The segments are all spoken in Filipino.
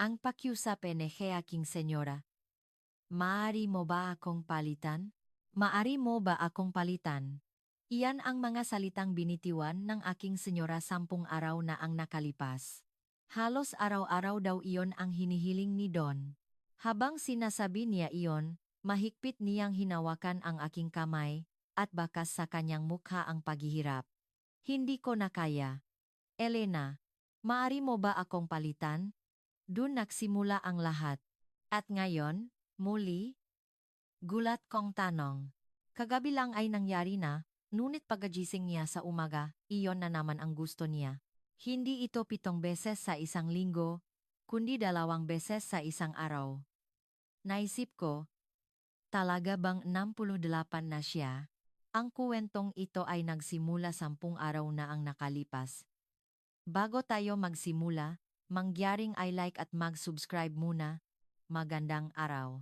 Ang pakiusap aking senyora. Maaari mo ba akong palitan? Maari mo ba akong palitan? Iyan ang mga salitang binitiwan ng aking senyora 10 araw na ang nakalipas. Halos araw-araw daw iyon ang hinihiling ni Don. Habang sinasabi niya iyon, mahigpit niyang hinawakan ang aking kamay, at bakas sa kanyang mukha ang paghihirap. Hindi ko na kaya. Elena, maari mo ba akong palitan? Dun nagsimula ang lahat. At ngayon, muli? Gulat kong tanong. Kagabi lang ay nangyari na, ngunit pagkagising niya sa umaga, iyon na naman ang gusto niya. Hindi ito 7 beses sa isang linggo, kundi 2 beses sa isang araw. Naisip ko, talaga bang 68 na siya? Ang kuwentong ito ay nagsimula 10 araw na ang nakalipas. Bago tayo magsimula, mangyaring i-like at mag-subscribe muna. Magandang araw.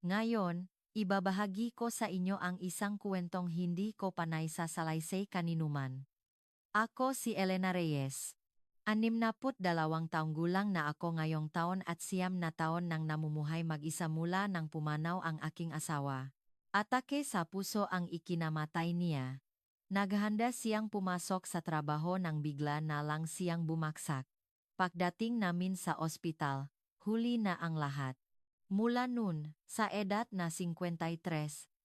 Ngayon, ibabahagi ko sa inyo ang isang kuwentong hindi ko panay sa salaysay kaninuman. Ako si Elena Reyes. 62 taong gulang na ako ngayong taon at 9 na taon nang namumuhay mag-isa mula nang pumanaw ang aking asawa. Atake sa puso ang ikinamatay niya. Naghanda siyang pumasok sa trabaho nang bigla na lang siyang bumaksak. Pagdating namin sa ospital, huli na ang lahat. Mula nun, sa edad na 53,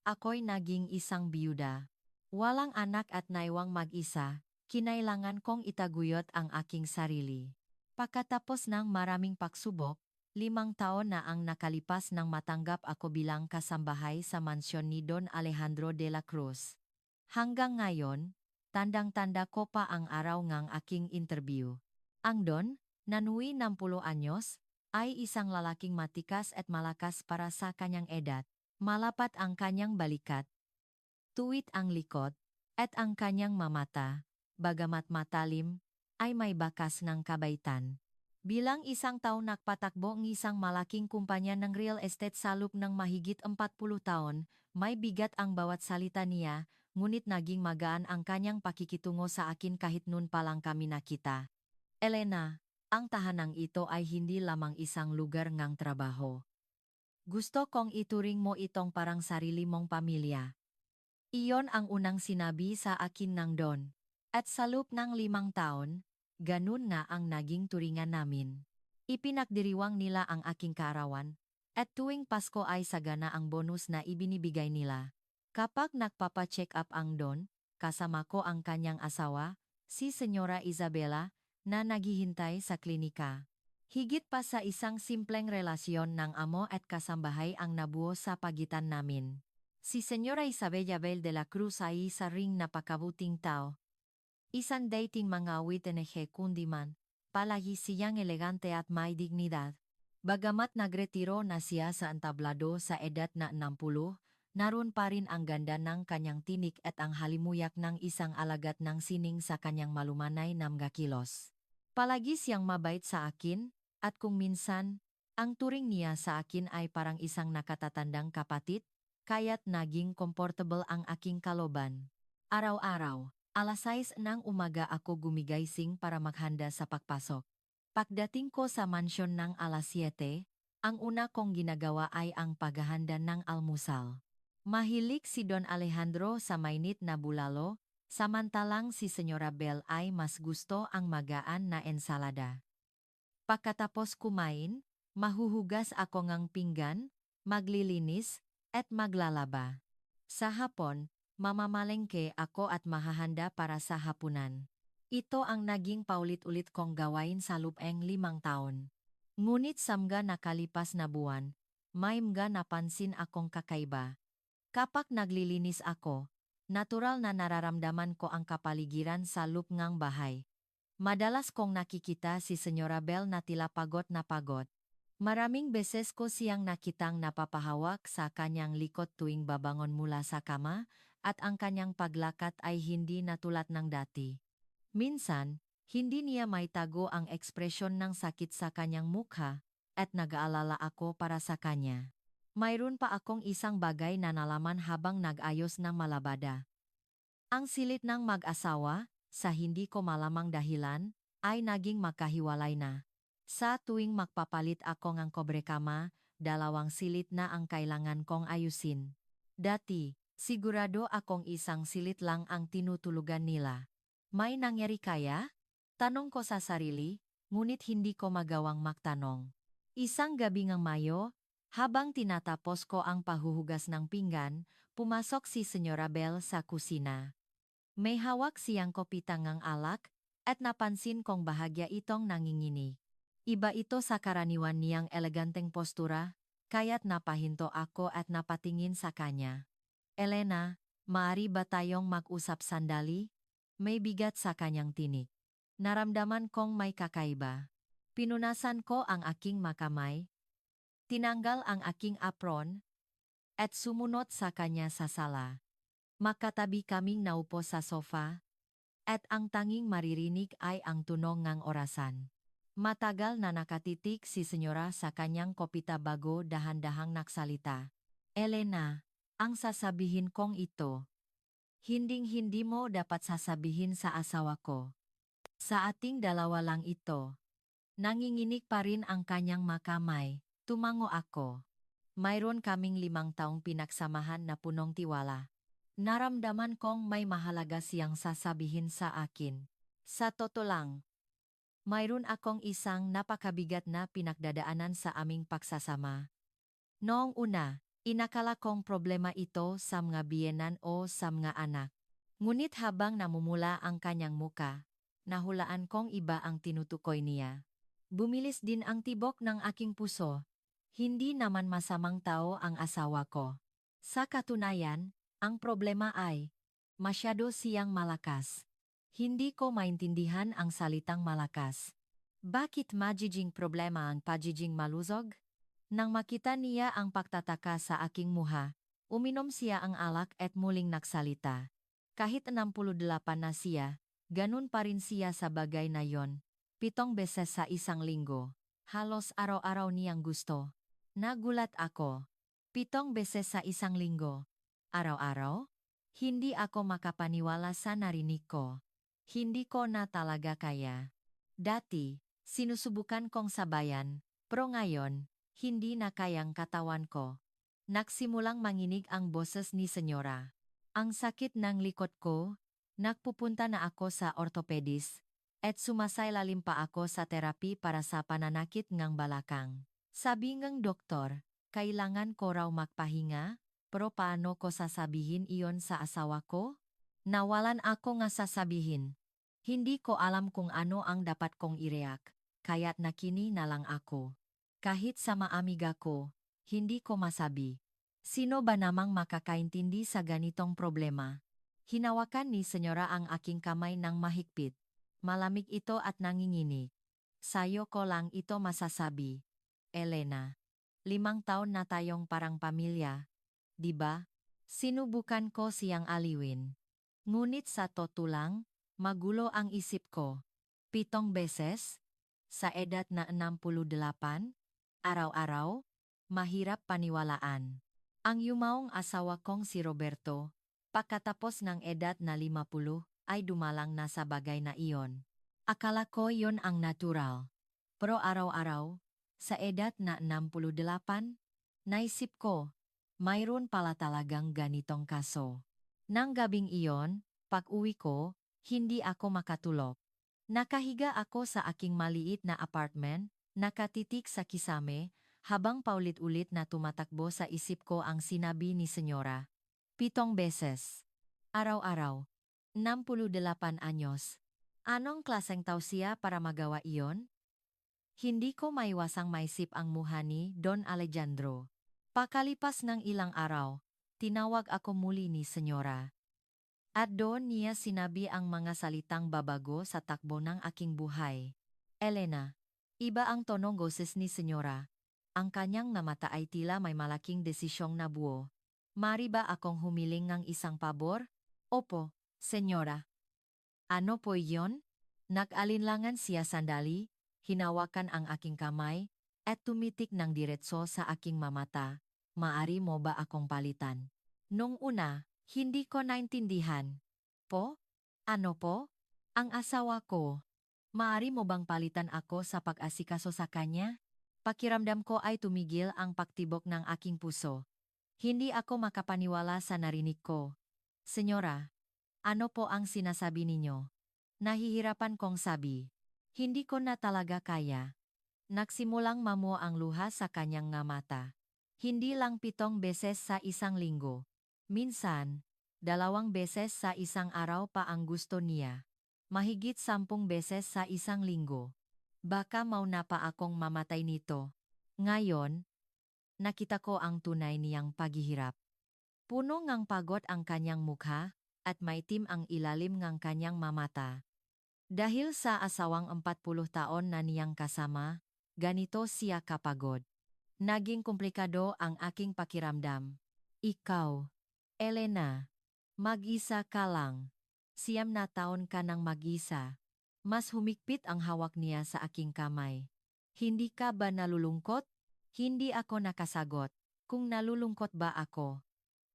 ako'y naging isang biyuda. Walang anak at naiwang mag-isa, kinailangan kong itaguyod ang aking sarili. Pagkatapos ng maraming pagsubok, 5 taon na ang nakalipas nang matanggap ako bilang kasambahay sa mansyon ni Don Alejandro de la Cruz. Hanggang ngayon, tandang-tanda ko pa ang araw ngang aking interview. Ang Don, nanuwi 60 anyos, ay isang lalaking matikas at malakas para sa kanyang edad. Malapat ang kanyang balikat, tuwid ang likod, at ang kanyang mamata, bagamat matalim, ay may bakas ng kabaitan. Bilang isang taong nagpatakbo ng isang malaking kumpanya ng real estate sa loob ng mahigit 40 taon, may bigat ang bawat salita niya, ngunit naging magaan ang kanyang pakikitungo sa akin kahit noon pa lang kami nakita. Elena, ang tahanang ito ay hindi lamang isang lugar ngang trabaho. Gusto kong ituring mo itong parang sarili mong pamilya. Iyon ang unang sinabi sa akin ng Don. At sa loob ng 5 taon, ganun nga ang naging turingan namin. Ipinagdiriwang nila ang aking kaarawan, at tuwing Pasko ay sagana ang bonus na ibinibigay nila. Kapag nagpapa-check up ang Don, kasama ko ang kanyang asawa, si Senyora Isabela, na naghihintay sa klinika. Higit pa sa isang simpleng relasyon ng amo at kasambahay ang nabuo sa pagitan namin. Si Senyora Isabella Bel de la Cruz ay isa ring napakabuting tao. Isang dating mga witenehe kundi man, palagi siyang elegante at may dignidad. Bagamat nagretiro na siya sa entablado sa edad na 60, naroon pa rin ang ganda ng kanyang tinik at ang halimuyak ng isang alagat ng sining sa kanyang malumanay na mga kilos. Palagi siyang mabait sa akin, at kung minsan, ang turing niya sa akin ay parang isang nakatatandang kapatid, kaya't naging comfortable ang aking kaloban. Araw-araw, alas 6 ng umaga ako gumigising para maghanda sa pagpasok. Pagdating ko sa mansyon ng alas 7, ang una kong ginagawa ay ang paghahanda ng almusal. Mahilig si Don Alejandro sa mainit na bulalo, samantalang si Senyora Bel ay mas gusto ang magaan na ensalada. Pagkatapos kumain, mahuhugas ako ng pinggan, maglilinis, at maglalaba. Sa hapon, mamamalengke ako at mahahanda para sa hapunan. Ito ang naging paulit-ulit kong gawain sa loob ng 5 taon. Ngunit sa mga nakalipas na buwan, may mga napansin akong kakaiba. Kapag naglilinis ako, natural na nararamdaman ko ang kapaligiran sa loob ng bahay. Madalas kong nakikita si Senyora Bel na tila pagod na pagod. Maraming beses ko siyang nakitang napapahawak sa kanyang likod tuwing babangon mula sa kama, at ang kanyang paglakat ay hindi na tulad ng dati. Minsan, hindi niya maitago ang ekspresyon ng sakit sa kanyang mukha, at nag-aalala ako para sa kanya. Mayroon pa akong isang bagay na nalaman habang nag-ayos ng malabada. Ang silit ng mag-asawa, sa hindi ko malamang dahilan, ay naging magkahiwalay na. Sa tuwing magpapalit ako ng kobrekama, 2 silit na ang kailangan kong ayusin. Dati, sigurado akong isang silit lang ang tinutulugan nila. May nangyari kaya? Tanong ko sa sarili, ngunit hindi ko magawang magtanong. Isang gabi ng Mayo, habang tinatapos ko ang pahuhugas ng pinggan, pumasok si Senyora Bell sa kusina. May hawak siyang kopitang ng alak, at napansin kong bahagya itong nanginginig. Iba ito sa karaniwan niyang eleganteng postura, kaya't napahinto ako at napatingin sa kanya. Elena, maaari ba tayong mag-usap sandali? May bigat sa kanyang tinig. Naramdaman kong may kakaiba. Pinunasan ko ang aking makamay, tinanggal ang aking apron, at sumunod sa kanya sa sala. Makatabi kaming naupo sa sofa, at ang tanging maririnig ay ang tunog ng orasan. Matagal na nakatitik si Senyora sa kanyang kopita bago dahan-dahang nagsalita. Elena, ang sasabihin kong ito, hinding-hindi mo dapat sasabihin sa asawa ko. Sa ating dalawa lang ito. Nanginginig pa rin ang kanyang makamay. Tumango ako. Mayroon kaming 5 taong pinagsamahan na punong tiwala. Naramdaman kong may mahalaga siyang sasabihin sa akin. Sa totoo lang, mayroon akong isang napakabigat na pinagdadaanan sa aming pagsasama. Noong una, inakala kong problema ito sa mga biyenan o sa mga anak. Ngunit habang namumula ang kanyang muka, nahulaan kong iba ang tinutukoy niya. Bumilis din ang tibok ng aking puso. Hindi naman masamang tao ang asawa ko. Sa katunayan, ang problema ay, masyado siyang malakas. Hindi ko maintindihan ang salitang malakas. Bakit magiging problema ang pagiging malusog? Nang makita niya ang pagtataka sa aking muha, uminom siya ang alak at muling nagsalita. Kahit 68 na siya, ganun pa rin siya sa bagay na yon. 7 beses sa isang linggo. Halos araw-araw niyang gusto. Nagulat ako. 7 beses sa isang linggo. Araw-araw? Hindi ako makapaniwala sa narinig ko. Hindi ko na talaga kaya. Dati, sinusubukan kong sabayan, pero ngayon, hindi na kayang katawan ko. Nagsimulang manginig ang boses ni Senyora. Ang sakit ng likod ko, nagpupunta na ako sa orthopedist, at sumasailalim pa ako sa terapi para sa pananakit ng balakang. Sabi ng doktor, kailangan ko raw magpahinga, pero paano ko sasabihin iyon sa asawa ko? Nawalan ako nga sasabihin. Hindi ko alam kung ano ang dapat kong ireact, kaya't nakini na lang ako. Kahit sa mga amiga ko, hindi ko masabi. Sino ba namang makakaintindi sa ganitong problema? Hinawakan ni Senyora ang aking kamay ng mahigpit. Malamig ito at nanginginig. Sayo ko lang ito masasabi. Elena, 5 taon na tayong parang pamilya, di ba? Sinubukan ko siyang aliwin. Ngunit sa totoo lang, magulo ang isip ko. 7 beses? Sa edad na 68? Araw-araw? Mahirap paniwalaan. Ang yumaong asawa kong si Roberto, pagkatapos ng edad na 50, ay dumalang na sa bagay na iyon. Akala ko yon ang natural. Pero araw-araw, sa edad na 68, naisip ko, mayroon pala talagang ganitong kaso. Nang gabing iyon, pag-uwi ko, hindi ako makatulog. Nakahiga ako sa aking maliit na apartment, nakatitik sa kisame, habang paulit-ulit na tumatakbo sa isip ko ang sinabi ni Senyora. 7 beses. Araw-araw. 68 anyos. Anong klaseng tao siya para magawa iyon? Hindi ko maiwasang maisip ang mukha ni Don Alejandro. Pakalipas ng ilang araw, tinawag ako muli ni Senyora. At doon niya sinabi ang mga salitang babago sa takbo ng aking buhay. Elena, iba ang tonong boses ni Senyora. Ang kanyang na mata ay tila may malaking desisyong nabuo. Mari ba akong humiling ng isang pabor? Opo, Senyora. Ano po iyon? Nag-alinlangan siya sandali, hinawakan ang aking kamay, at tumitik ng diretso sa aking mamata. Maari mo ba akong palitan? Nung una, hindi ko naintindihan. Po? Ano po? Ang asawa ko. Maari mo bang palitan ako sa pag-asikaso sa kanya? Pakiramdam ko ay tumigil ang pagtibok ng aking puso. Hindi ako makapaniwala sa narinig ko. Senyora, ano po ang sinasabi ninyo? Nahihirapan kong sabi. Hindi ko na talaga kaya. Nagsimulang mamuo ang luha sa kanyang nga mata. Hindi lang 7 beses sa isang linggo. Minsan, 2 beses sa isang araw pa ang gusto niya. Mahigit 10 beses sa isang linggo. Baka mauna pa akong mamatay nito. Ngayon, nakita ko ang tunay niyang paghihirap. Puno ngang pagod ang kanyang mukha, at maitim ang ilalim ngang kanyang mamata. Dahil sa asawang 40 taon na niyang kasama, ganito siya kapagod. Naging komplikado ang aking pakiramdam. Ikaw, Elena, mag-isa ka lang. 9 na taon ka nang mag-isa. Mas humigpit ang hawak niya sa aking kamay. Hindi ka ba nalulungkot? Hindi ako nakasagot. Kung nalulungkot ba ako?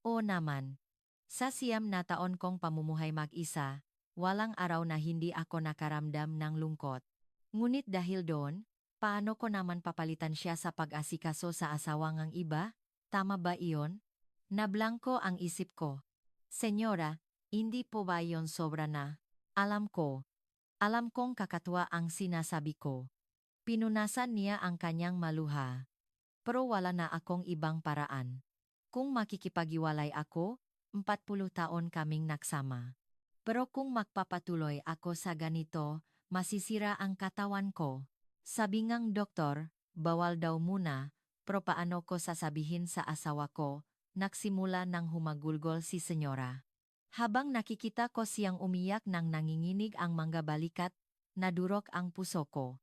O naman. Sa 9 na taon kong pamumuhay mag-isa, walang araw na hindi ako nakaramdam ng lungkot. Ngunit dahil doon, paano ko naman papalitan siya sa pag-asikaso sa asawangang iba? Tama ba iyon? Nablangko ang isip ko. Senyora, hindi po ba iyon sobra na? Alam ko. Alam kong kakatwa ang sinasabi ko. Pinunasan niya ang kanyang maluha. Pero wala na akong ibang paraan. Kung makikipag-iwalay ako, 40 taon kaming nagsama. Pero kung magpapatuloy ako sa ganito, masisira ang katawan ko. Sabi ngang doktor, bawal daw muna, pero paano ko sasabihin sa asawa ko, nagsimula nang humagulgol si senyora. Habang nakikita ko siyang umiyak nang nanginginig ang mga balikat, nadurok ang puso ko.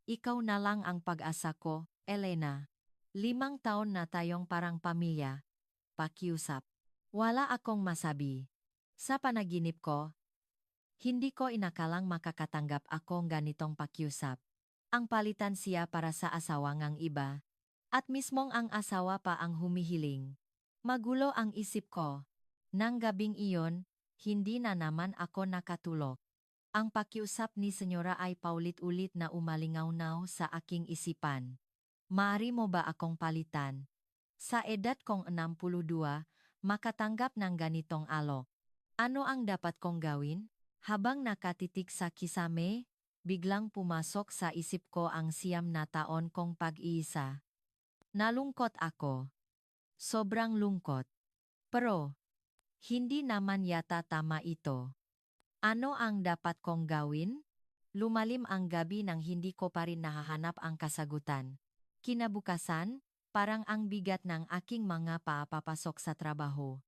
Ikaw na lang ang pag-asa ko, Elena. 5 taon na tayong parang pamilya. Pakiusap. Wala akong masabi. Sa panaginip ko, hindi ko inakalang makakatanggap akong ganitong pakiusap. Ang palitan siya para sa asawangang iba. At mismong ang asawa pa ang humihiling. Magulo ang isip ko. Nang gabing iyon, hindi na naman ako nakatulog. Ang pakiusap ni Senyora ay paulit-ulit na umalingaw-naw sa aking isipan. Maari mo ba akong palitan? Sa edad kong 62, makatanggap ng ganitong alok. Ano ang dapat kong gawin? Habang nakatitig sa kisame, biglang pumasok sa isip ko ang 9 na taon kong pag-iisa. Nalungkot ako. Sobrang lungkot. Pero, hindi naman yata tama ito. Ano ang dapat kong gawin? Lumalim ang gabi nang hindi ko pa rin nahahanap ang kasagutan. Kinabukasan, parang ang bigat ng aking mga paa papasok sa trabaho.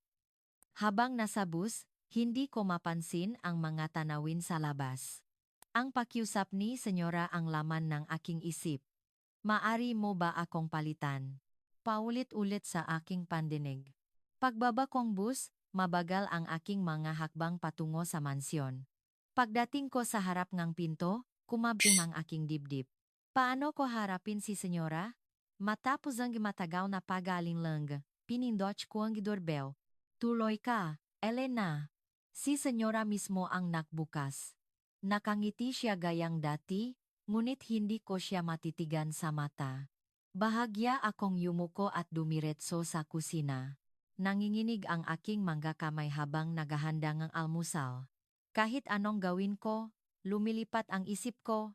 Habang nasa bus, hindi ko mapansin ang mga tanawin sa labas. Ang pakiusap ni Senyora ang laman ng aking isip. Maari mo ba akong palitan? Paulit-ulit sa aking pandinig. Pagbaba kong bus, mabagal ang aking mga hakbang patungo sa mansyon. Pagdating ko sa harap ng pinto, kumabing ang aking dibdib. Paano ko harapin si Senyora? Matapos ang matagaw na pag-alinlang, pinindot ko ang doorbell. Tuloy ka, Elena. Si Senyora mismo ang nakbukas. Nakangiti siya gayang dati, ngunit hindi ko siya matitigan sa mata. Bahagya akong yumuko at dumiretso sa kusina. Nanginginig ang aking mga kamay habang naghahanda ng almusal. Kahit anong gawin ko, lumilipat ang isip ko.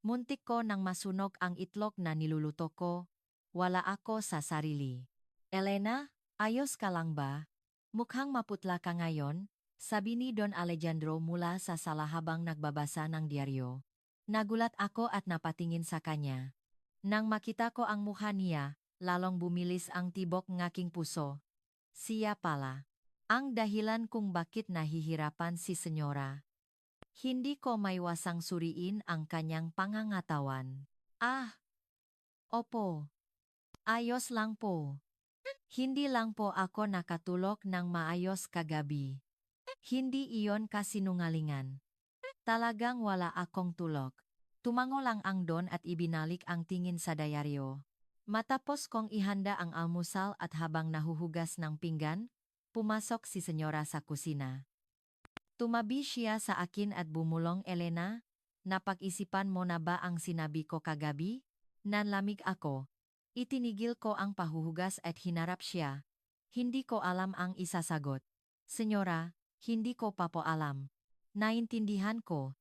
Muntik ko nang masunog ang itlog na niluluto ko. Wala ako sa sarili. Elena, ayos ka lang ba? Mukhang maputla ka ngayon, sabi ni Don Alejandro mula sa sala habang nagbabasa ng diaryo. Nagulat ako at napatingin sa kanya. Nang makita ko ang mukha niya, lalong bumilis ang tibok ng aking puso. Siya pala. Ang dahilan kung bakit nahihirapan si Senyora. Hindi ko maiwasang suriin ang kanyang pangangatawan. Ah, opo. Ayos lang po. Hindi lang po ako nakatulog ng maayos kagabi. Hindi iyon kasinungalingan. Talagang wala akong tulog. Tumango lang ang Don at ibinalik ang tingin sa dayaryo. Matapos kong ihanda ang almusal at habang nahuhugas ng pinggan, pumasok si Senyora sa kusina. Tumabi siya sa akin at bumulong, Elena, napag-isipan mo na ba ang sinabi ko kagabi? Nanlamig ako. Itinigil ko ang pahuhugas at hinarap siya. Hindi ko alam ang isasagot. Senyora, hindi ko pa po alam. Naintindihan ko.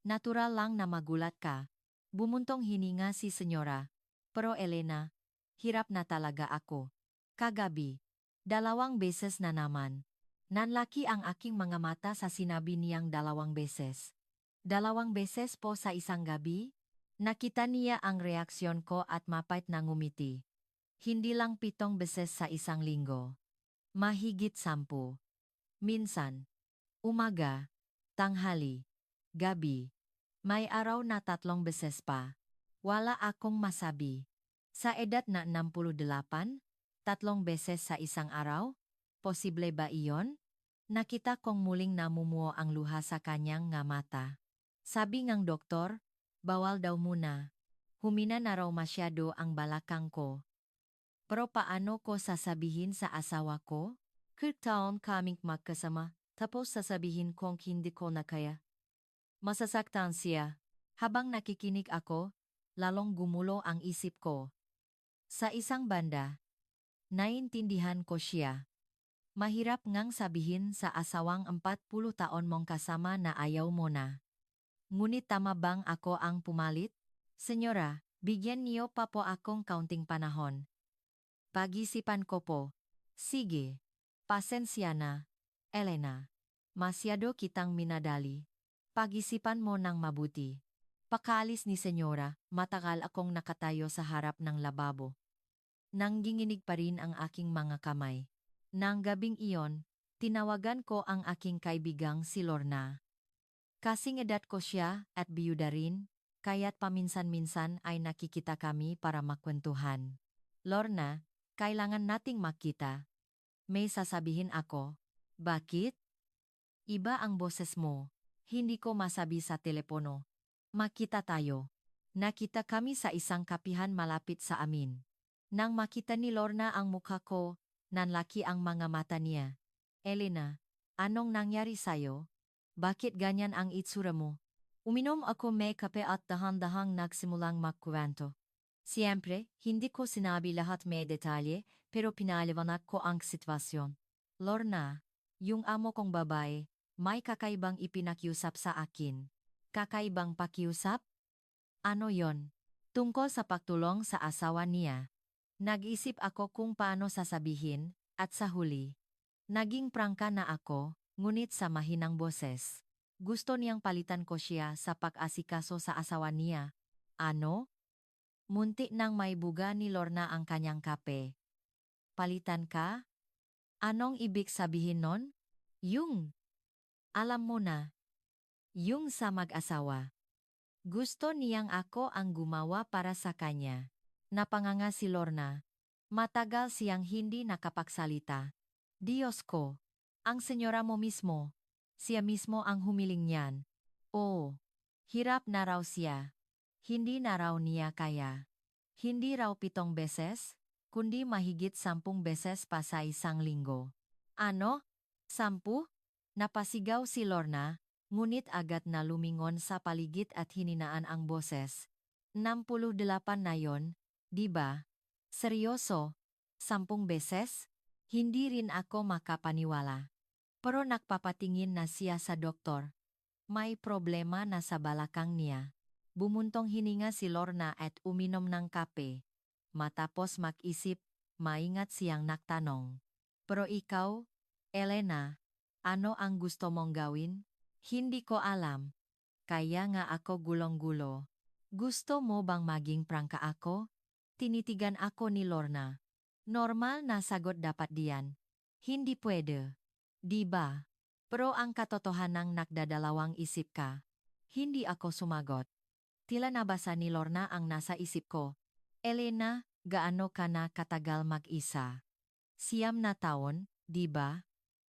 Natural lang na magulat ka. Bumuntong hininga si Senyora. Pero Elena, hirap na talaga ako. Kagabi, 2 beses na naman. Nanlaki ang aking mga mata sa sinabi niyang 2 beses. 2 beses po sa isang gabi? Nakita niya ang reaksyon ko at mapait na ngumiti. Hindi lang 7 beses sa isang linggo. Mahigit 10. Minsan. Umaga, tanghali, gabi. May araw na 3 beses pa. Wala akong masabi. Sa edad na 68, 3 beses sa isang araw? Posible ba iyon? Nakita kong muling namumuo ang luha sa kanyang nga mata. Sabi ngang doktor, bawal daw muna. Humina na raw masyado ang balakang ko. Pero paano ko sasabihin sa asawa ko? Taon kaming magkasama, tapos sasabihin kong hindi ko na kaya. Masasaktan siya. Habang nakikinig ako, lalong gumulo ang isip ko. Sa isang banda, naintindihan ko siya. Mahirap ngang sabihin sa asawang 40 taon mong kasama na ayaw mo na. Ngunit tama bang ako ang pumalit? Senyora, bigyan niyo pa po akong kaunting panahon. Pag-isipan ko po. Sige. Pasensya na. Elena. Masyado kitang minadali. Pag-isipan mo ng mabuti. Pagkaalis ni Senyora, matagal akong nakatayo sa harap ng lababo. Nangginginig pa rin ang aking mga kamay. Nang gabing iyon, tinawagan ko ang aking kaibigang si Lorna. Kasing edad ko siya at biyuda rin, kaya't paminsan-minsan ay nakikita kami para makwentuhan. Lorna, kailangan nating makita. May sasabihin ako. Bakit? Iba ang boses mo. Hindi ko masabi sa telepono. Makita tayo. Nakita kami sa isang kapihan malapit sa amin. Nang makita ni Lorna ang mukha ko, nanlaki ang mga mata niya. Elena, anong nangyari sa'yo? Bakit ganyan ang itsura mo? Uminom ako may kape at dahan-dahang nagsimulang magkwento. Siyempre, hindi ko sinabi lahat may detalye, pero pinaliwanag ko ang sitwasyon. Lorna, yung amo kong babae, may kakaibang ipinakiusap sa akin. Kakaibang pakiusap? Ano yon? Tungkol sa pagtulong sa asawa niya. Nag-isip ako kung paano sasabihin, at sa huli. Naging prangka na ako, ngunit sa mahinang boses. Gusto niyang palitan ko siya sa pag-asikaso sa asawa niya. Ano? Munti nang may buga ni Lorna ang kanyang kape. Palitan ka? Anong ibig sabihin nun? Yung. Alam mo na. Yung sa mag-asawa. Gusto niyang ako ang gumawa para sa kanya. Napanganga si Lorna. Matagal siyang hindi nakapagsalita. Diyos ko. Ang senyora mo mismo. Siya mismo ang humiling niyan. Oo. Hirap na raw siya. Hindi na raw niya kaya. Hindi raw 7 beses, kundi mahigit 10 beses pa sa isang linggo. Ano? 10? Napasigaw si Lorna, ngunit agad na lumingon sa paligid at hininaan ang boses. 68 na yon, di ba? Seryoso? 10 beses? Hindi rin ako makapaniwala. Pero nagpapatingin na siya sa doktor. May problema na sa balakang niya. Bumuntong hininga si Lorna at uminom ng kape. Matapos mag-isip, maingat siyang nagtanong. Pero ikaw, Elena, ano ang gusto mong gawin? Hindi ko alam. Kaya nga ako gulong-gulo. Gusto mo bang maging prangka ako? Tinitigan ako ni Lorna. Normal na sagot dapat diyan. Hindi pwede. Di ba? Pero ang katotohanang nagdadalawang isip ka. Hindi ako sumagot. Tila nabasa ni Lorna ang nasa isip ko. Elena, gaano ka na katagal mag-isa? 9 na taon, di ba?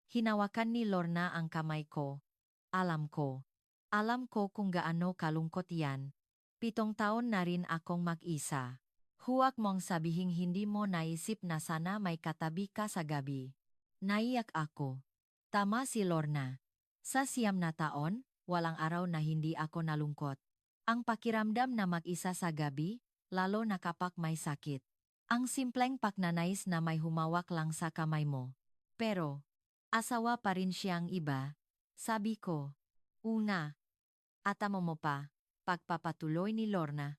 Hinawakan ni Lorna ang kamay ko. Alam ko. Alam ko kung gaano kalungkot yan. 7 taon na rin akong mag-isa. Huwag mong sabihing hindi mo naisip na sana may katabi ka sa gabi. Naiyak ako. Tama si Lorna. Sa 9 na taon, walang araw na hindi ako nalungkot. Ang pakiramdam na mag-isa sa gabi, lalo na kapag may sakit. Ang simpleng pagnanais na may humawak lang sa kamay mo. Pero, asawa pa rin siyang iba. Sabi ko, una, atamo mo pa, pagpapatuloy ni Lorna.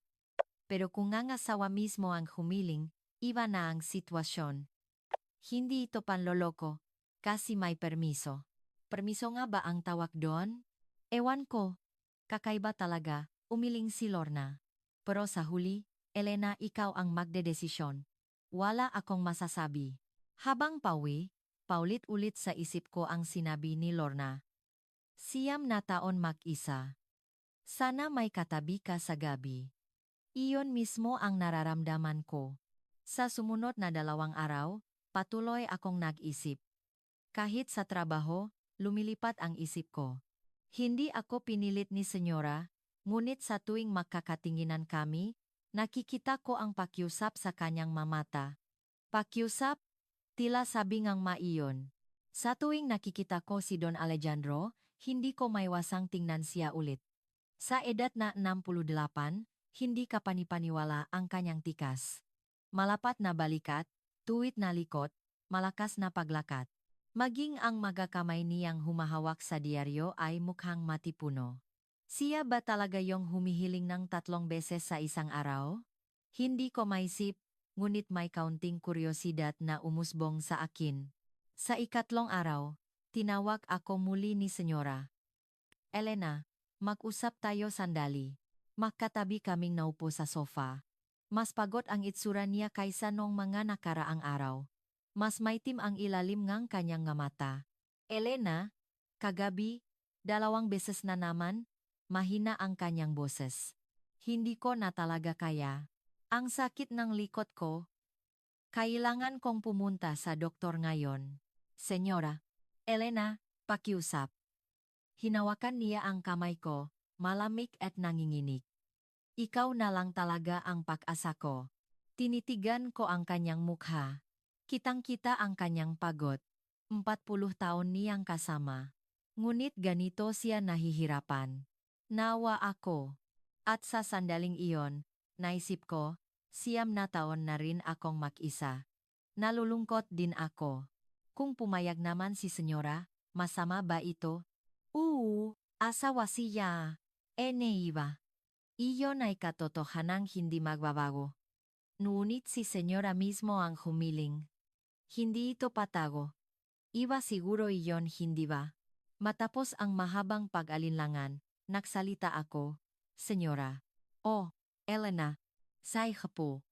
Pero kung ang asawa mismo ang humiling, iba na ang sitwasyon. Hindi ito panloloko, kasi may permiso. Permiso nga ba ang tawag doon? Ewan ko. Kakaiba talaga, umiling si Lorna. Pero sa huli, Elena, ikaw ang magdedesisyon. Wala akong masasabi. Habang paulit-ulit sa isip ko ang sinabi ni Lorna. Siyam na taon mag-isa. Sana may katabi ka sa gabi. Iyon mismo ang nararamdaman ko. Sa sumunod na 2 araw, patuloy akong nag-isip. Kahit sa trabaho, lumilipat ang isip ko. Hindi ako pinilit ni Senyora, ngunit sa tuwing magkakatinginan kami, nakikita ko ang pakiusap sa kanyang mamata. Pakiusap? Tila sabi ngang maiyon. Sa tuwing nakikita ko si Don Alejandro, hindi ko maiwasang tingnan siya ulit. Sa edad na 68, hindi kapanipaniwala ang kanyang tikas. Malapat na balikat, tuwid na likot, malakas na paglakat. Maging ang magakamay niyang humahawak sa diaryo ay mukhang matipuno. Siya ba talaga yung humihiling ng 3 beses sa isang araw? Hindi ko maisip, ngunit may kaunting kuryosidad na umusbong sa akin. Sa 3 araw, tinawag ako muli ni Senyora. Elena, mag-usap tayo sandali. Magkatabi kaming naupo sa sofa. Mas pagod ang itsura niya kaysa noong mga nakaraang araw. Mas maitim ang ilalim ng kanyang mata. Elena, kagabi, 2 beses na naman, mahina ang kanyang boses. Hindi ko na talaga kaya. Ang sakit ng likod ko. Kailangan kong pumunta sa doktor ngayon. Senyora, Elena, pakiusap. Hinawakan niya ang kamay ko, malamig at nanginginig. Ikaw na lang talaga ang pag-asa ko. Tinitigan ko ang kanyang mukha. Kitang-kita ang kanyang pagod. 40 taon niyang kasama. Ngunit ganito siya nahihirapan. Nawa ako. At sa sandaling iyon, naisip ko, 9 na taon na rin akong mag-isa. Nalulungkot din ako. Kung pumayag naman si Senyora, masama ba ito? Asawa siya. Naiba. Iyon ay katotohanang hindi magbabago. Ngunit si Senyora mismo ang humiling. Hindi ito patago. Iba siguro iyon, hindi ba? Matapos ang mahabang pag-alinlangan, nagsalita ako, Senyora. Oh, Elena. Say po.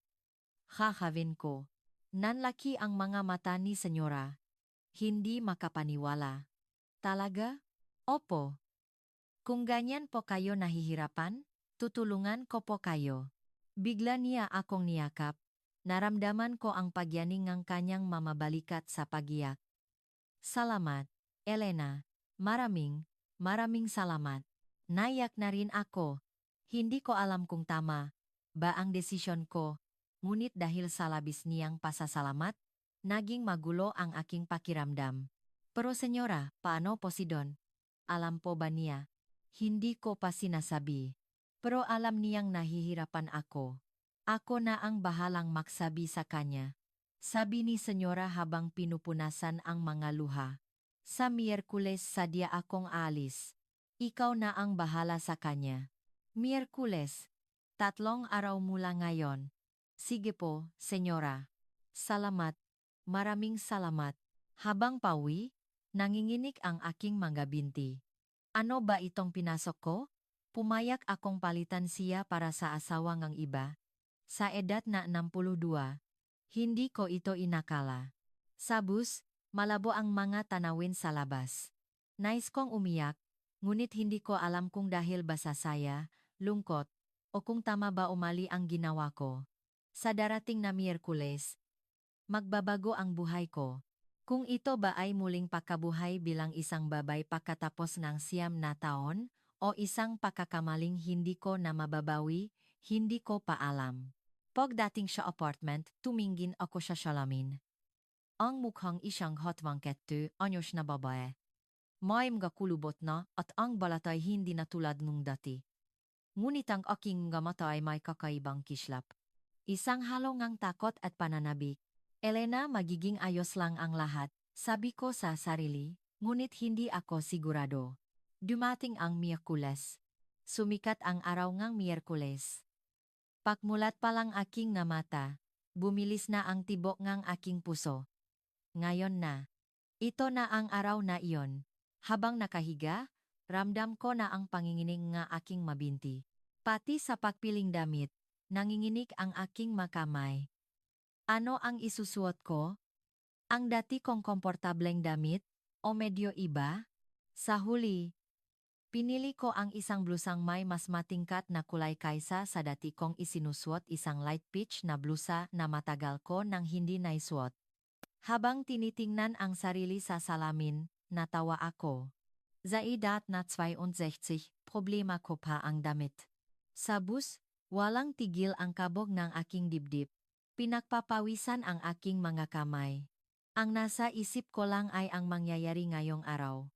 Hahawin ko. Nanlaki ang mga mata ni Senyora. Hindi makapaniwala. Talaga? Opo. Kung ganyan po kayo nahihirapan, tutulungan ko po kayo. Bigla niya akong niyakap. Naramdaman ko ang pagyaning ng kanyang mamabalikat sa pagiyak. Salamat, Elena. Maraming salamat. Naiyak na rin ako. Hindi ko alam kung tama ba ang desisyon ko, ngunit dahil sa labis niyang pasasalamat, naging magulo ang aking pakiramdam. Pero Senyora, paano po si Don? Alam po ba niya? Hindi ko pa sinasabi. Pero alam niyang nahihirapan ako. Ako na ang bahalang magsabi sa kanya. Sabi ni Senyora habang pinupunasan ang mga luha. Sa Miyerkules sadya akong alis. Ikaw na ang bahala sa kanya. Miyerkules. 3 araw mula ngayon. Sige po, Senyora. Salamat. Maraming salamat. Habang nanginginig ang aking mga binti. Ano ba itong pinasok ko? Pumayag akong palitan siya para sa asawa ng iba. Sa edad na 62, hindi ko ito inakala. Sa bus, malabo ang mga tanawin sa labas. Nais kong umiyak, ngunit hindi ko alam kung dahil ba sa saya, lungkot, o kung tama ba o mali ang ginawa ko. Sa darating na Miyerkules, magbabago ang buhay ko. Kung ito ba ay muling pagkabuhay bilang isang babay pagkatapos ng 9 na taon, o isang pagkakamaling hindi ko na mababawi, hindi ko pa alam. Pagdating sa apartment, tumingin ako sa salamin. Ang mukhang isang hatwangkettő, anyos na babae. May mga kulubot na at ang balat ay hindi na tulad nung dati. Ngunit ang aking mga mata ay may kakaibang kislap. Isang halo ngang takot at pananabik. Elena, magiging ayos lang ang lahat, sabi ko sa sarili, ngunit hindi ako sigurado. Dumating ang Miyerkules. Sumikat ang araw ngang Miyerkules. Pakmulat pa lang aking nga mata, bumilis na ang tibok ngang aking puso. Ngayon na. Ito na ang araw na iyon. Habang nakahiga, ramdam ko na ang panginginig nga aking mabinti. Pati sa pagpiling damit, nanginginig ang aking makamay. Ano ang isusuot ko? Ang dati kong komportableng damit? O medyo iba? Sa huli, pinili ko ang isang blusang may mas matingkat na kulay kaysa sa dati kong isinusuot, isang light peach na blusa na matagal ko nang hindi naisuot. Habang tinitingnan ang sarili sa salamin, natawa ako. Sa edad na 62, problema ko pa ang damit. Sa bus, walang tigil ang kabog ng aking dibdib. Pinagpapawisan ang aking mga kamay. Ang nasa isip ko lang ay ang mangyayari ngayong araw.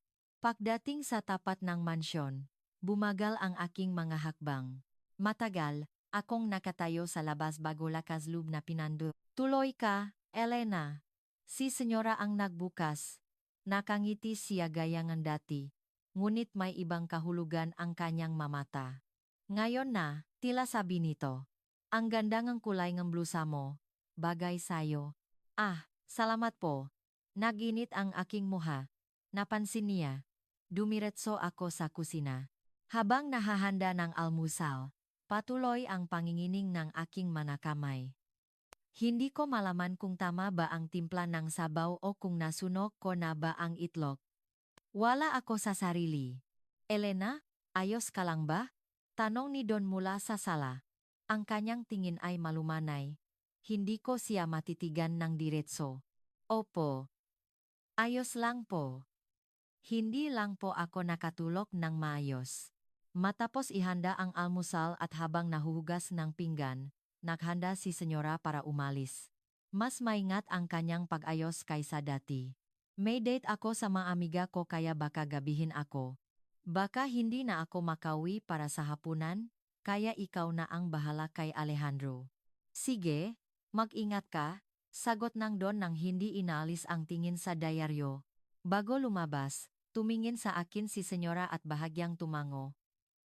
Pagdating sa tapat ng mansyon, bumagal ang aking mga hakbang. Matagal, akong nakatayo sa labas bago lakas loob na pinando. Tuloy ka, Elena. Si senyora ang nagbukas. Nakangiti siya gaya ng dati. Ngunit may ibang kahulugan ang kanyang mamata. Ngayon na, tila sabi nito. Ang ganda ng kulay ng blusa mo. Bagay sayo. Ah, salamat po. Naginit ang aking muha. Napansin niya. Dumiretso ako sa kusina. Habang nahahanda ng almusal, patuloy ang pangingining ng aking manakamay. Hindi ko malaman kung tama ba ang timpla ng sabaw o kung nasunog ko na ba ang itlog. Wala ako sa sarili. Elena, ayos ka lang ba? Tanong ni Don mula sa sala. Ang kanyang tingin ay malumanay. Hindi ko siya matitigan ng diretso. Opo. Ayos lang po. Hindi lang po ako nakatulog ng maayos. Matapos ihanda ang almusal at habang nahuhugas ng pinggan, naghanda si senyora para umalis. Mas maingat ang kanyang pag-ayos kaysa dati. May date ako sa mga amiga ko kaya baka gabihin ako. Baka hindi na ako makauwi para sa hapunan, kaya ikaw na ang bahala kay Alejandro. Sige, mag-ingat ka, sagot ng Don nang hindi inalis ang tingin sa diaryo. Bago lumabas, tumingin sa akin si senyora at bahagyang tumango.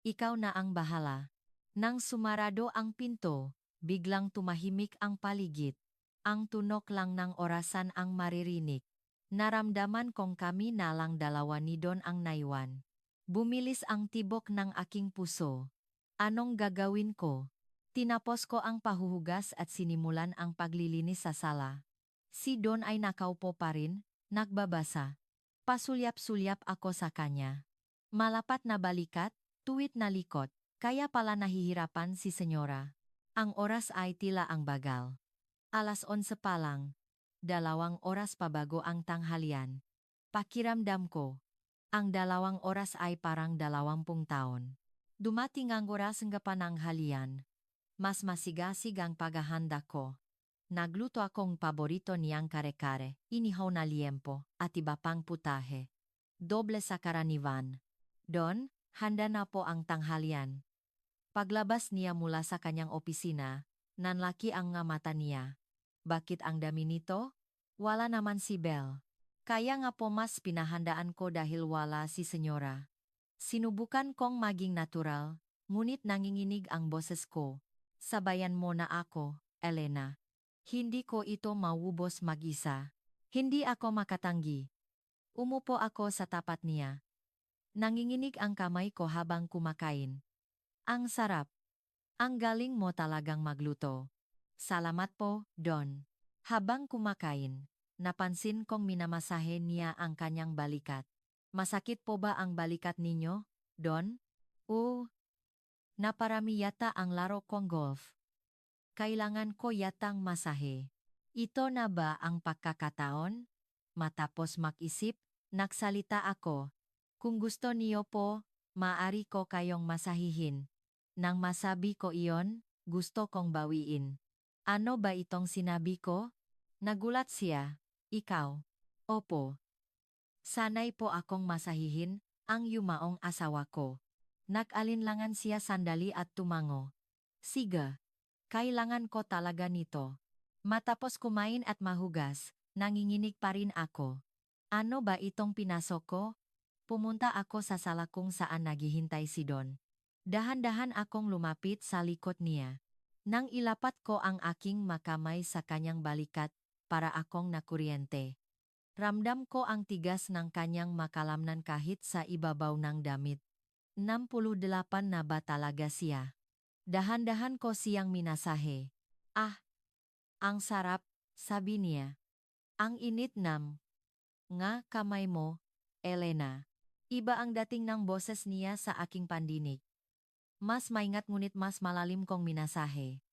Ikaw na ang bahala. Nang sumarado ang pinto, biglang tumahimik ang paligid. Ang tunok lang ng orasan ang maririnig. Naramdaman kong kami na lang dalawa ni Don ang naiwan. Bumilis ang tibok ng aking puso. Anong gagawin ko? Tinapos ko ang pahuhugas at sinimulan ang paglilinis sa sala. Si Don ay nakaupo pa rin, nagbabasa. Pasulyap-sulyap ako sa kanya. Malapat na balikat, tuwid na likod, kaya pala nahihirapan si senyora. Ang oras ay tila ang bagal. 11:00 pa lang. 2 oras pa bago ang tanghalian. Pakiramdam ko, ang 2 oras ay parang 20 taon. Dumating ang oras ng pananghalian. Mas masigasig ang paghahanda ko. Nagluto akong paborito niyang kare-kare, inihaw na liempo, at iba pang putahe. Doble sa karaniwan. Don, handa na po ang tanghalian. Paglabas niya mula sa kanyang opisina, nanlaki ang nga mata niya. Bakit ang dami nito? Wala naman si Belle. Kaya nga po mas pinahandaan ko dahil wala si senyora. Sinubukan kong maging natural, ngunit nanginginig ang boses ko. Sabayan mo na ako, Elena. Hindi ko ito mauubos mag-isa. Hindi ako makatanggi. Umupo ako sa tapat niya. Nanginginig ang kamay ko habang kumakain. Ang sarap. Ang galing mo talagang magluto. Salamat po, Don. Habang kumakain, napansin kong minamasahe niya ang kanyang balikat. Masakit po ba ang balikat ninyo, Don? Oo. Naparami yata ang laro kong golf. Kailangan ko yatang masahe. Ito na ba ang pagkakataon? Matapos mag-isip, nagsalita ako. Kung gusto niyo po, maaari ko kayong masahihin. Nang masabi ko iyon, gusto kong bawiin. Ano ba itong sinabi ko? Nagulat siya. Ikaw? Opo. Sanay po akong masahihin, ang yumaong asawa ko. Nag-alinlangan siya sandali at tumango. Siga, kailangan ko talaga nito. Matapos kumain at mahugas, nanginginig pa rin ako. Ano ba itong pinasok ko? Pumunta ako sa sala kung saan naghihintay si Don. Dahan-dahan akong lumapit sa likod niya. Nang ilapat ko ang aking makamay sa kanyang balikat, para akong nakuryente. Ramdam ko ang tigas ng kanyang makalamnan kahit sa ibabaw ng damit. 68 na ba talaga siya? Dahan-dahan ko siyang minasahe. Ah, ang sarap, sabi niya. Ang init nga kamay mo, Elena. Iba ang dating ng boses niya sa aking pandinig. Mas maingat ngunit mas malalim kong minasahe.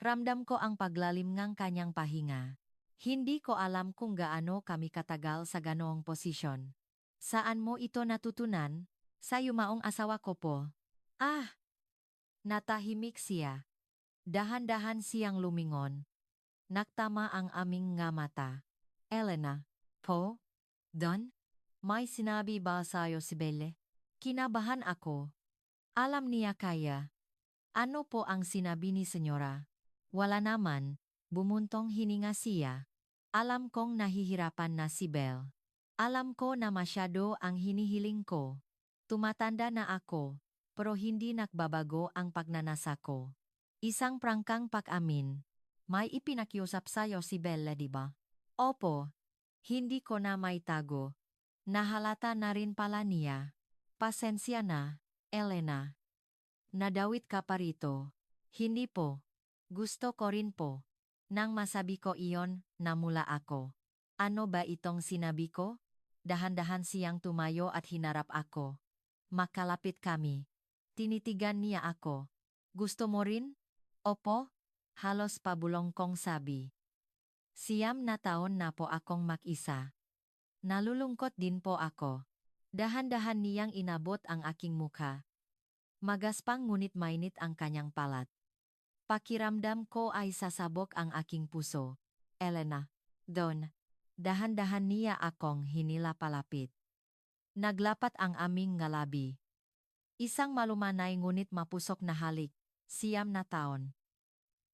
Ramdam ko ang paglalim ng kanyang pahinga. Hindi ko alam kung gaano kami katagal sa ganoong posisyon. Saan mo ito natutunan? Sa yumaong asawa ko po. Ah! Natahimik siya. Dahan-dahan siyang lumingon. Naktama ang aming nga mata. Elena. Po? Don? May sinabi ba sa'yo si Belle? Kinabahan ako. Alam niya kaya. Ano po ang sinabi ni Senyora? Wala naman, bumuntong hininga siya. Alam kong nahihirapan na si Belle. Alam ko na masyado ang hinihiling ko. Tumatanda na ako, pero hindi nagbabago ang pagnanasa ko. Isang prangkang pag-amin. May ipinakiusap sa'yo si Belle, di ba? Opo. Hindi ko na maitago. Nahalata na rin pala niya. Pasensya na, Elena. Nadawit ka pa rito. Hindi po. Gusto ko rin po. Nang masabi ko iyon, namula ako. Ano ba itong sinabi ko? Dahan-dahan siyang tumayo at hinarap ako. Makalapit kami. Tinitigan niya ako. Gusto mo rin? Opo? Halos pabulong kong sabi. 9 na taon na po akong mag-isa. Nalulungkot din po ako. Dahan-dahan niyang inabot ang aking mukha. Magaspang ngunit mainit ang kanyang palat. Pakiramdam ko ay sasabog ang aking puso. Elena. Don. Dahan-dahan niya akong hinila palapit. Naglapat ang aming ngalabi. Isang malumanay ngunit mapusok na halik. 9 na taon.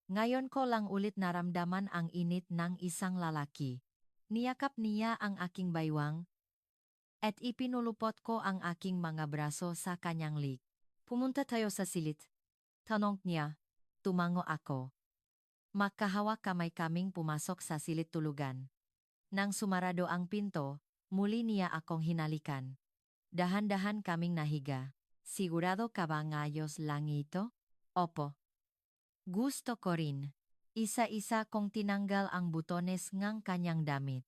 Ngayon ko lang ulit naramdaman ang init ng isang lalaki. Niyakap niya ang aking baywang, at ipinulupot ko ang aking mga braso sa kanyang lik. Pumunta tayo sa silid. Tanong niya. Tumango ako. Makahawak kamay kaming pumasok sa silid tulugan. Nang sumarado ang pinto, muli niya akong hinalikan. Dahan-dahan kaming nahiga. Sigurado ka ba ngayos lang ito? Opo. Gusto ko rin. Isa-isa kong tinanggal ang butones ng kanyang damit.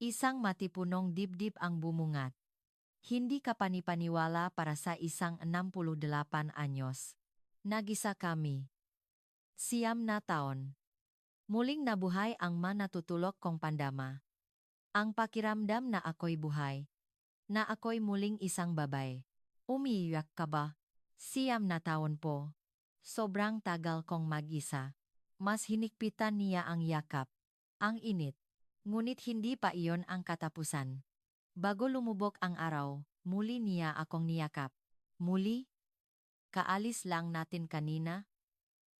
Isang matipunong dibdib ang bumungat. Hindi ka panipaniwala para sa isang 68 anyos. Nagisa kami. 9 na taon. Muling nabuhay ang manatutulok kong pandama. Ang pakiramdam na ako'y buhay. Na ako'y muling isang babae. Umiiyak ka ba? 9 na taon po. Sobrang tagal kong mag-isa. Mas hinikpitan niya ang yakap. Ang init. Ngunit hindi pa iyon ang katapusan. Bago lumubog ang araw, muli niya akong niyakap. Muli? Kaalis lang natin kanina?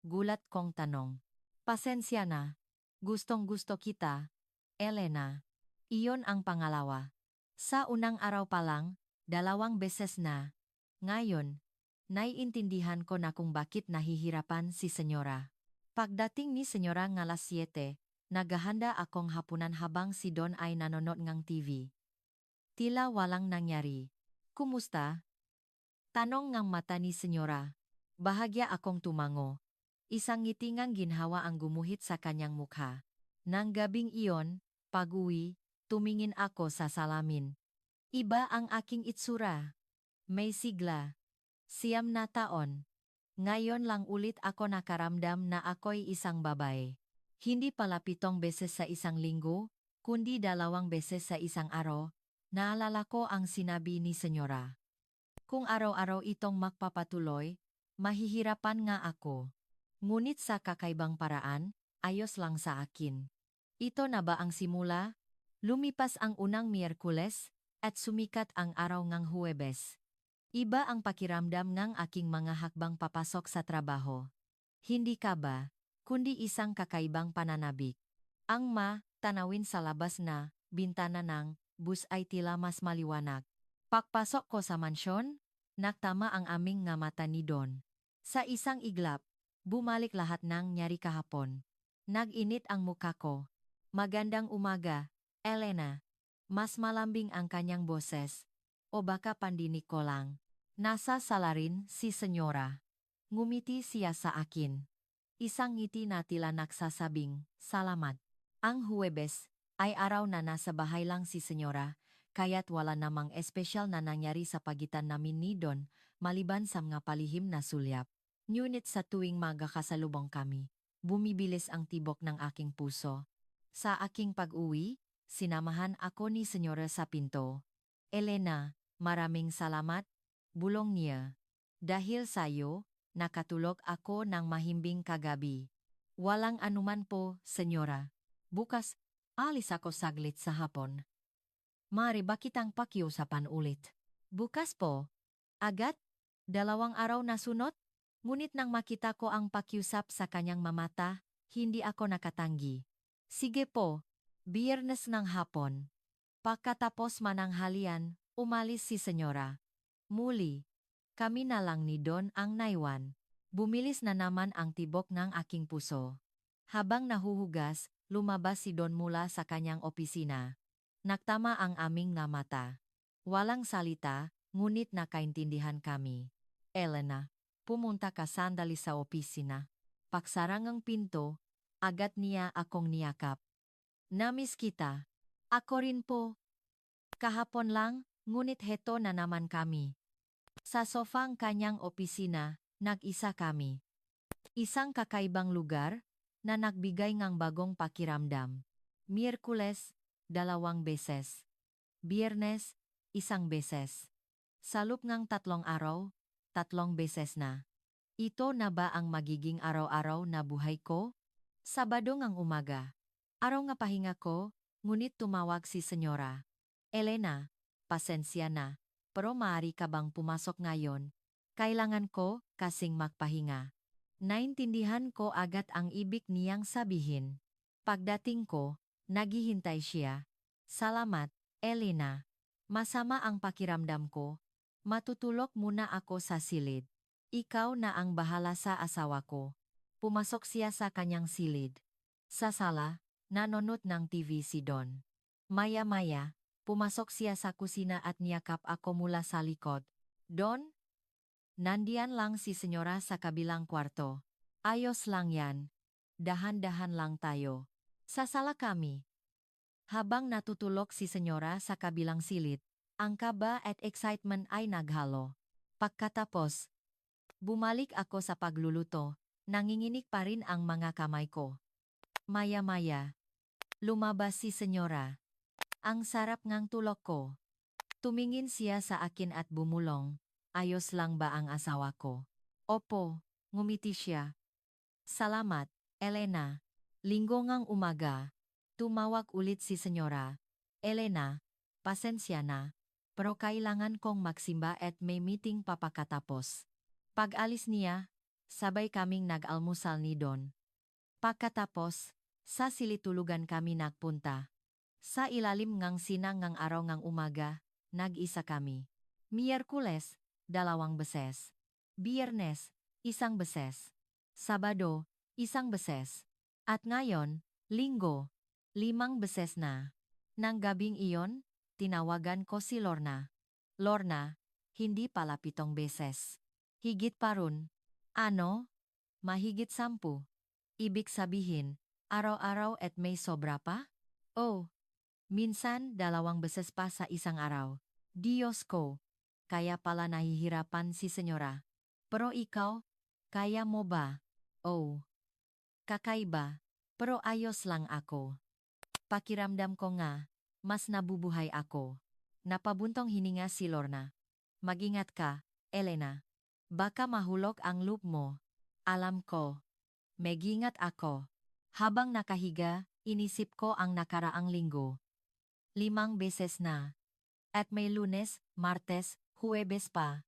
Gulat kong tanong. Pasensya na. Gustong-gusto kita, Elena. Iyon ang pangalawa. Sa unang araw pa lang, 2 beses na. Ngayon, naiintindihan ko na kung bakit nahihirapan si Senyora. Pagdating ni Senyora ng alas 7, naghahanda akong hapunan habang si Don ay nanonood ng TV. Tila walang nangyari. Kumusta? Tanong ng mata ni Senyora. Bahagya akong tumango. Isang ngitingang ginhawa ang gumuhit sa kanyang mukha. Nang gabing iyon, pag-uwi, tumingin ako sa salamin. Iba ang aking itsura. May sigla. 9 na taon. Ngayon lang ulit ako nakaramdam na ako'y isang babae. Hindi pala 7 beses sa isang linggo, kundi 2 beses sa isang araw. Naalala ko ang sinabi ni Senyora. Kung araw-araw itong magpapatuloy, mahihirapan nga ako. Ngunit sa kakaibang paraan, ayos lang sa akin. Ito na ba ang simula? Lumipas ang unang Miyerkules, at sumikat ang araw ng Huwebes. Iba ang pakiramdam ng aking mga hakbang papasok sa trabaho. Hindi ka ba, kundi isang kakaibang pananabik. Ang tanawin sa labas na, bintana ng, bus ay tila mas maliwanag. Pagpasok ko sa mansyon, naktama ang aming nga mata ni Don. Sa isang iglap, bumalik lahat ng nyari kahapon. Nag-init ang muka ko. Magandang umaga, Elena. Mas malambing ang kanyang boses. O baka pandinig ko lang. Nasa sala rin si Senyora. Ngumiti siya sa akin. Isang ngiti na tila nagsasabing, salamat. Ang Huwebes ay araw na nasa bahay lang si Senyora, kaya't wala namang espesyal na nangyari sa pagitan namin ni Don, maliban sa mga palihim na sulyap. Ngunit sa tuwing magkakasalubong kami, bumibilis ang tibok ng aking puso. Sa aking pag-uwi, sinamahan ako ni Senyora sa pinto. Elena, maraming salamat, bulong niya. Dahil sa'yo, nakatulog ako ng mahimbing kagabi. Walang anuman po, Senyora. Bukas, alis ako saglit sa hapon. Maaari ba kitang pakiusapan ulit? Bukas po. Agad? 2 araw na sunod? Ngunit nang makita ko ang pakiusap sa kanyang mamata, hindi ako nakatanggi. Sige po, Biyernes ng hapon. Pagkatapos mananghalian, umalis si Senyora. Muli, kami na lang ni Don ang naiwan. Bumilis na naman ang tibok ng aking puso. Habang nahuhugas, lumabas si Don mula sa kanyang opisina. Naktama ang aming nga mata. Walang salita, ngunit nakaintindihan kami. Elena, pumunta ka sandali sa opisina. Pagsarang ang pinto, agad niya akong niyakap. Namiss kita. Ako rin po. Kahapon lang, ngunit heto na naman kami. Sa sofang kanyang opisina, nag-isa kami. Isang kakaibang lugar na nagbigay ng bagong pakiramdam. Miyerkules, 2 beses. Biyernes, 1 beses. Sa loob ng 3 araw, 3 beses na. Ito na ba ang magiging araw-araw na buhay ko? Sabado ng umaga. Araw nga pahinga ko, ngunit tumawag si Senyora. Elena, pasensya na, pero maaari ka bang pumasok ngayon? Kailangan ko kasing magpahinga. Naintindihan ko agad ang ibig niyang sabihin. Pagdating ko, naghihintay siya. Salamat, Elena. Masama ang pakiramdam ko. Matutulog muna ako sa silid. Ikaw na ang bahala sa asawa ko. Pumasok siya sa kanyang silid. Sa sala, nanonood ng TV si Don. Maya-maya, pumasok siya sa kusina at niyakap ako mula sa likod. Don? Nandiyan lang si Senyora sa kabilang kwarto. Ayos lang yan. Dahan-dahan lang tayo. Sa sala kami. Habang natutulog si Senyora sa kabilang silid, ang kaba at excitement ay naghalo. Pagkatapos, bumalik ako sa pagluluto, nanginginig pa rin ang mga kamay ko. Maya-maya, lumabas si Senyora. Ang sarap ngang tulog ko. Tumingin siya sa akin at bumulong. Ayos lang ba ang asawa ko? Opo, ngumiti siya. Salamat, Elena. Linggo ngang umaga. Tumawag ulit si Senyora. Elena, pasensya na. Pero kailangan kong magsimba at may meeting papakatapos. Pag-alis niya, sabay kaming nag-almusal ni Don. Pagkatapos, sa silitulugan kami nagpunta. Sa ilalim ngang sinang ngang araw ngang umaga, nag-isa kami. Miyerkules, 2 beses. Biyernes, 1 beses. Sabado, 1 beses. At ngayon, Linggo, 5 beses na. Nang gabing iyon, tinawagan ko si Lorna. Lorna, hindi pala 7 beses. Higit pa ron. Ano? Mahigit 10. Ibig sabihin, araw-araw at may sobra pa? Oh, minsan 2 beses pa sa isang araw. Diyos ko, kaya pala nahihirapan si Senyora. Pero ikaw, kaya mo ba? Oh, kakaiba, pero ayos lang ako. Pakiramdam ko nga, mas nabubuhay ako. Napabuntong hininga si Lorna. Mag-ingat ka, Elena. Baka mahulog ang loop mo. Alam ko. Mag-ingat ako. Habang nakahiga, inisip ko ang nakaraang linggo. 5 beses na. At may Lunes, Martes, Huwebes pa.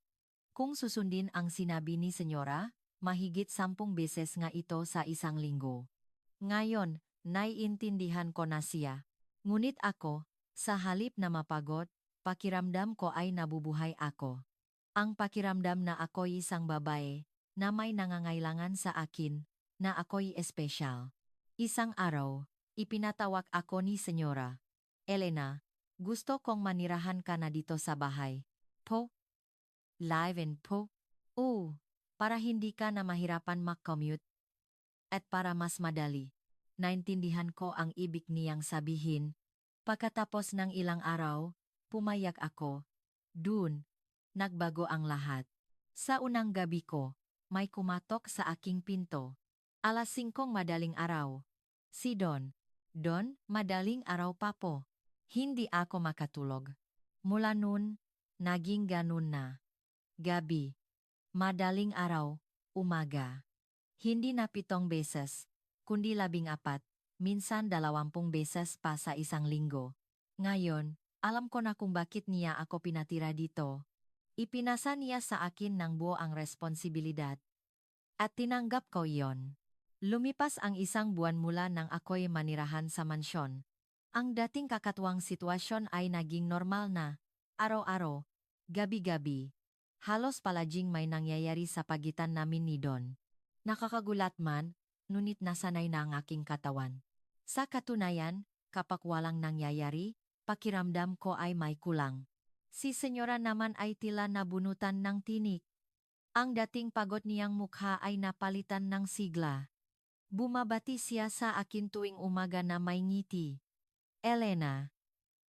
Kung susundin ang sinabi ni Senyora, mahigit 10 beses nga ito sa isang linggo. Ngayon, naiintindihan ko na siya. Ngunit ako, sa halip na mapagod, pakiramdam ko ay nabubuhay ako. Ang pakiramdam na ako'y isang babae, na may nangangailangan sa akin, na ako'y espesyal. Isang araw, ipinatawag ako ni Senyora. Elena, gusto kong manirahan ka na dito sa bahay. Po? Live and po? Oo, para hindi ka na mahirapan mag-commute. At para mas madali. Naintindihan ko ang ibig niyang sabihin. Pagkatapos ng ilang araw, pumayag ako. Dun, nagbago ang lahat. Sa unang gabi ko, may kumatok sa aking pinto. 5:00 madaling araw. Si Don. Don, madaling araw pa po. Hindi ako makatulog. Mula nun, naging ganun na. Gabi. Madaling araw, umaga. Hindi na 7 beses, kundi 14, minsan 20 beses pa sa isang linggo. Ngayon, alam ko na kung bakit niya ako pinatira dito. Ipinasa niya sa akin ng buo ang responsibilidad. At tinanggap ko iyon. Lumipas ang 1 buwan mula nang ako'y manirahan sa mansyon. Ang dating kakatuwang sitwasyon ay naging normal na. Araw-araw, gabi-gabi. Halos palaging may nangyayari sa pagitan namin ni Don. Nakakagulat man, ngunit nasanay na ang aking katawan. Sa katunayan, kapag walang nangyayari, pakiramdam ko ay may kulang. Si Senyora naman ay tila nabunutan ng tinik. Ang dating pagod niyang mukha ay napalitan ng sigla. Bumabati siya sa akin tuwing umaga na may ngiti. Elena,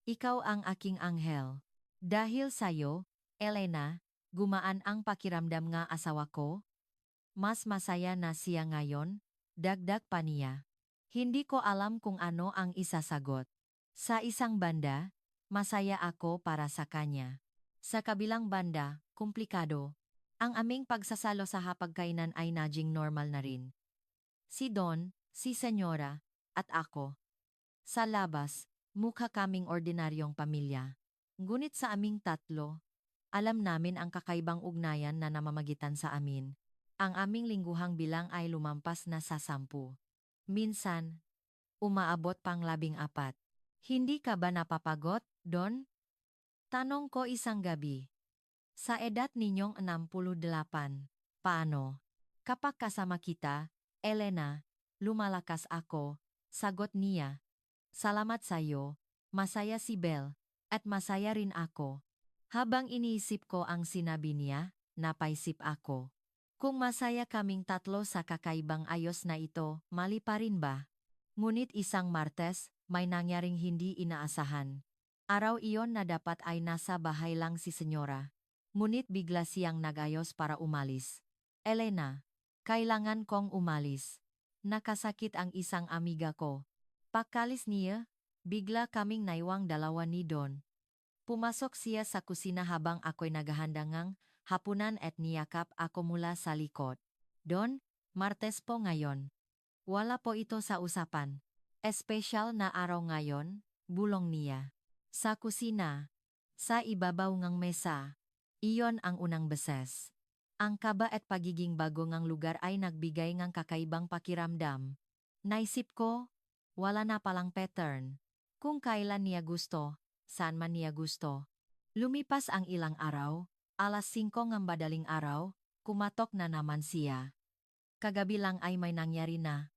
ikaw ang aking anghel. Dahil sa'yo, Elena, gumaan ang pakiramdam nga asawa ko. Mas masaya na siya ngayon, dagdag pa niya. Hindi ko alam kung ano ang isasagot. Sa isang banda, masaya ako para sa kanya. Sa kabilang banda, komplikado. Ang aming pagsasalo sa hapagkainan ay naging normal na rin. Si Don, si Senyora, at ako. Sa labas, mukha kaming ordinaryong pamilya. Ngunit sa aming tatlo, alam namin ang kakaibang ugnayan na namamagitan sa amin. Ang aming lingguhang bilang ay lumampas na sa 10. Minsan, umaabot pang 14. Hindi ka ba napapagod, Don? Tanong ko isang gabi. Sa edad ninyong 68, paano? Kapag kasama kita, Elena, lumalakas ako, sagot niya. Salamat sa'yo, masaya si Belle, at masaya rin ako. Habang iniisip ko ang sinabi niya, napaisip ako. Kung masaya kaming tatlo sa kakaibang ayos na ito, mali pa rin ba? Ngunit isang Martes, may nangyaring hindi inaasahan. Araw iyon na dapat ay nasa bahay lang si Senyora. Ngunit bigla siyang nagayos para umalis. Elena, kailangan kong umalis. Nakasakit ang isang amiga ko. Pagkalis niya, bigla kaming naiwang dalawa ni Don. Pumasok siya sa kusina habang ako'y naghahandangang hapunan at niyakap ako mula sa likod. Don, Martes po ngayon. Wala po ito sa usapan. Espesyal na araw ngayon, bulong niya. Sa kusina, sa ibabaw ngang mesa. Iyon ang unang beses. Ang kaba at pagiging bago ngang lugar ay nagbigay ngang kakaibang pakiramdam. Naisip ko, wala na palang pattern. Kung kailan niya gusto, saan man niya gusto. Lumipas ang ilang araw, 5:00 ng madaling araw, kumatok na naman siya. Kagabi lang ay may nangyari na.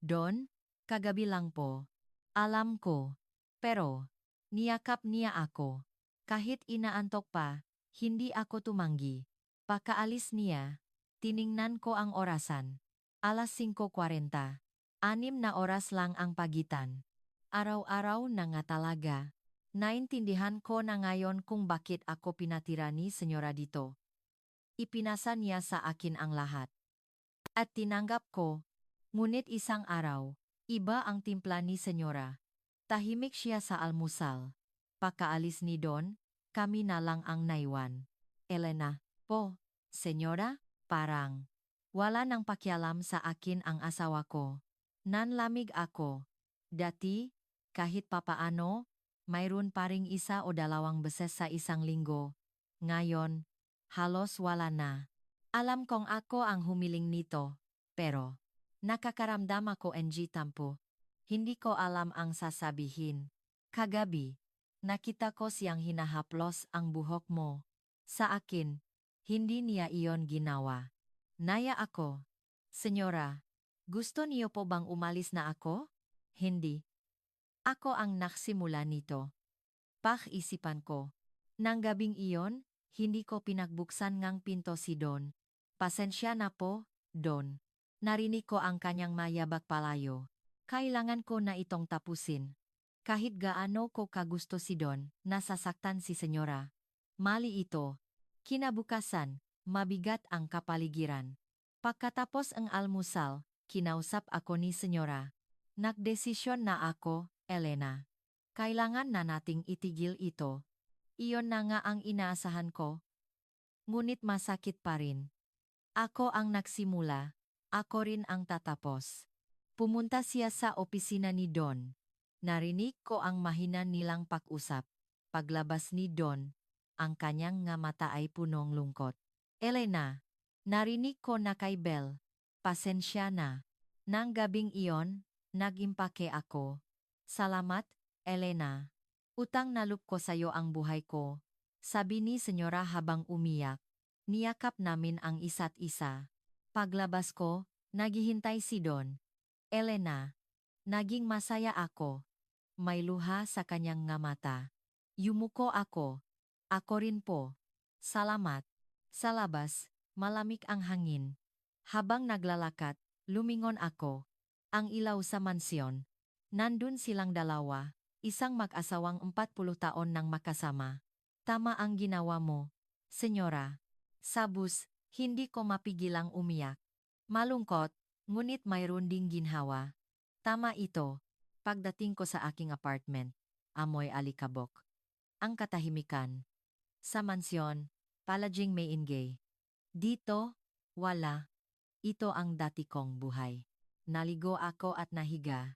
Don, kagabi lang po. Alam ko. Pero, niyakap niya ako. Kahit inaantok pa, hindi ako tumanggi. Pagkaalis niya, tiningnan ko ang orasan. 5:40. 6 na oras lang ang pagitan. Araw-araw na nga talaga. Naintindihan ko na ngayon kung bakit ako pinatira ni Senyora dito. Ipinasa niya sa akin ang lahat. At tinanggap ko, ngunit isang araw, iba ang timpla ni Senyora. Tahimik siya sa almusal. Pagkaalis ni Don, kami na lang ang naiwan. Elena, po, Senyora, parang wala nang pakialam sa akin ang asawa ko. Nanlamig ako. Dati, kahit papaano, mayroon pa ring 1 o 2 beses sa isang linggo. Ngayon, halos wala na. Alam kong ako ang humiling nito, pero nakakaramdam ako ng tampo. Hindi ko alam ang sasabihin. Kagabi, nakita ko siyang hinahaplos ang buhok mo. Sa akin, hindi niya iyon ginawa. Naya ako. Senyora, gusto niyo po bang umalis na ako? Hindi. Ako ang naksimula nito. Isipan ko. Nang gabing iyon, hindi ko pinagbuksan ngang pinto si Don. Pasensya na po, Don. Narinig ko ang kanyang mayabak palayo. Kailangan ko na itong tapusin. Kahit gaano ko kagusto si Don, nasasaktan si Senyora. Mali ito. Kinabukasan, mabigat ang kapaligiran. Pagkatapos ang almusal, kinausap ako ni Senyora. Nagdesisyon na ako, Elena. Kailangan na nating itigil ito. Iyon na nga ang inaasahan ko. Ngunit masakit pa rin. Ako ang nagsimula, ako rin ang tatapos. Pumunta siya sa opisina ni Don. Narinig ko ang mahina nilang pag-usap. Paglabas ni Don, ang kanyang nga mata ay punong lungkot. Elena, narinig ko na kay Belle. Pasensya na. Nang gabing iyon, nag-impake ako. Salamat, Elena. Utang na loob ko sa'yo ang buhay ko. Sabi ni Senyora habang umiyak. Niyakap namin ang isa't isa. Paglabas ko, naghihintay si Don. Elena, naging masaya ako. May luha sa kanyang nga mata. Yumuko ako. Ako rin po. Salamat. Sa labas, malamig ang hangin. Habang naglalakad, lumingon ako. Ang ilaw sa mansyon. Nandun silang dalawa, isang mag-asawang 40 taon nang makasama. Tama ang ginawa mo, Senyora. Sa bus, hindi ko mapigilang umiyak. Malungkot, ngunit mayroon ding ginhawa. Tama ito. Pagdating ko sa aking apartment, amoy alikabok. Ang katahimikan. Sa mansyon, palaging may ingay. Dito, wala. Ito ang dati kong buhay. Naligo ako at nahiga.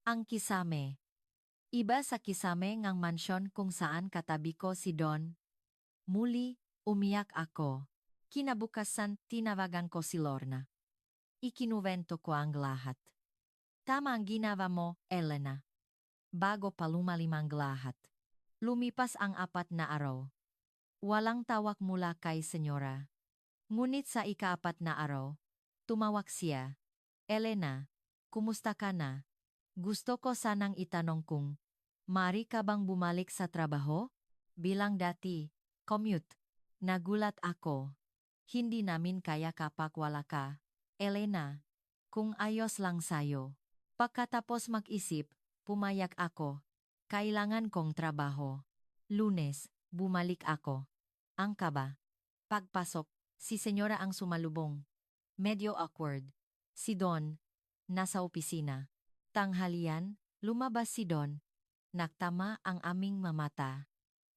Ang kisame. Iba sa kisame ngang mansyon kung saan katabi ko si Don. Muli, umiyak ako. Kinabukasan, tinawagan ko si Lorna. Ikinuwento ko ang lahat. Tama ang ginawa mo, Elena. Bago pa lumalim ang lahat. Lumipas ang 4 na araw. Walang tawag mula kay Senyora. Ngunit sa ika-4 na araw, tumawag siya. Elena, kumusta ka na? Gusto ko sanang itanong kung, maaari ka bang bumalik sa trabaho? Bilang dati, commute. Nagulat ako. Hindi namin kaya kapag wala ka. Elena, kung ayos lang sayo. Pagkatapos mag-isip, pumayag ako. Kailangan kong trabaho. Lunes, bumalik ako. Ang kaba. Pagpasok, si Senyora ang sumalubong. Medyo awkward. Si Don, nasa opisina. Tanghalian, lumabas si Don. Naktama ang aming mamata.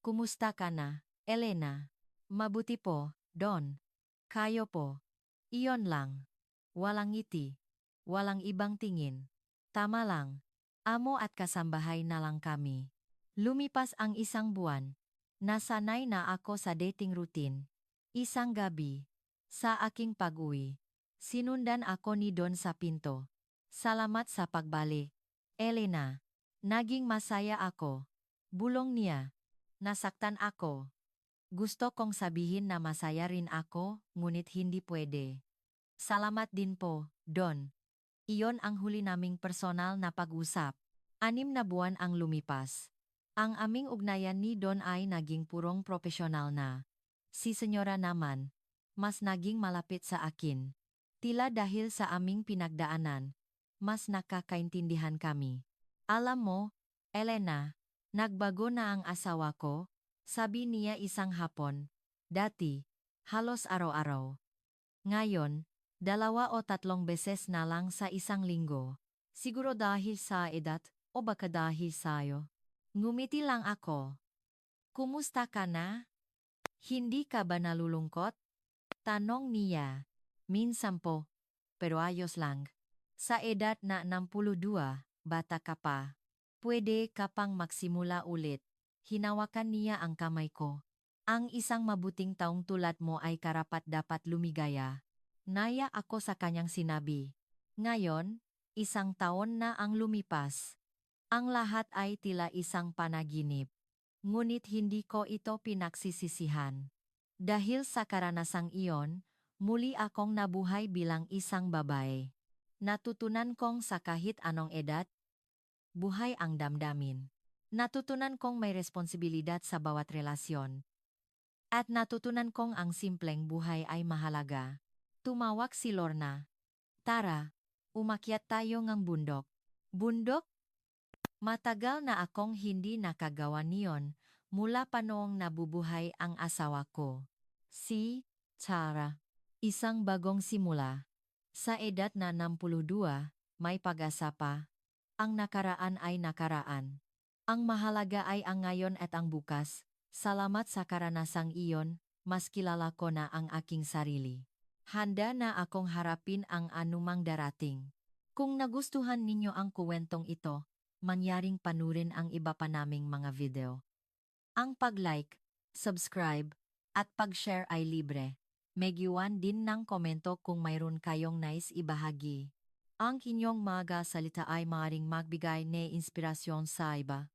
Kumusta ka na, Elena? Mabuti po, Don. Kayo po. Iyon lang. Walang ngiti. Walang ibang tingin. Tama lang. Amo at kasambahay na lang kami. Lumipas ang 1 buwan. Nasanay na ako sa dating routine. Isang gabi, sa aking pag-uwi, sinundan ako ni Don sa pinto. Salamat sa pagbalik. Elena, naging masaya ako. Bulong niya. Nasaktan ako. Gusto kong sabihin na masaya rin ako, ngunit hindi pwede. Salamat din po, Don. Iyon ang huli naming personal na pag-usap. 6 na buwan ang lumipas. Ang aming ugnayan ni Don ay naging purong profesional na. Si Senyora naman, mas naging malapit sa akin. Tila dahil sa aming pinagdaanan, mas nakakaintindihan kami. Alam mo, Elena, nagbago na ang asawa ko, sabi niya isang hapon. Dati, halos araw-araw. Ngayon, 2 o 3 beses na lang sa isang linggo. Siguro dahil sa edad o baka dahil sa'yo. Ngumiti lang ako. Kumusta ka na? Hindi ka ba nalulungkot? Tanong niya. Minsan po, pero ayos lang. Sa edad na 62, bata ka pa. Pwede ka pang magsimula ulit. Hinawakan niya ang kamay ko. Ang isang mabuting taong tulad mo ay karapat-dapat lumigaya. Naya ako sa kanyang sinabi. Ngayon, 1 taon na ang lumipas. Ang lahat ay tila isang panaginip. Ngunit hindi ko ito pinagsisisihan. Dahil sa karanasang iyon, muli akong nabuhay bilang isang babae. Natutunan kong sa kahit anong edad, buhay ang damdamin. Natutunan kong may responsibilidad sa bawat relasyon. At natutunan kong ang simpleng buhay ay mahalaga. Tumawag si Lorna. Tara, umakyat tayo ngang bundok. Bundok? Matagal na akong hindi nakagawa niyon mula pa noong nabubuhay ang asawa ko. Si Tara. Isang bagong simula. Sa edad na 62, may pag-asa pa. Ang nakaraan ay nakaraan. Ang mahalaga ay ang ngayon at ang bukas. Salamat sa karanasang iyon, mas kilala ko na ang aking sarili. Handa na akong harapin ang anumang darating. Kung nagustuhan ninyo ang kuwentong ito, mangyaring panurin ang iba pa naming mga video. Ang pag-like, subscribe, at pag-share ay libre. Mag-iwan din ng komento kung mayroon kayong nais ibahagi. Ang inyong mga salita ay maaaring magbigay ng inspirasyon sa iba.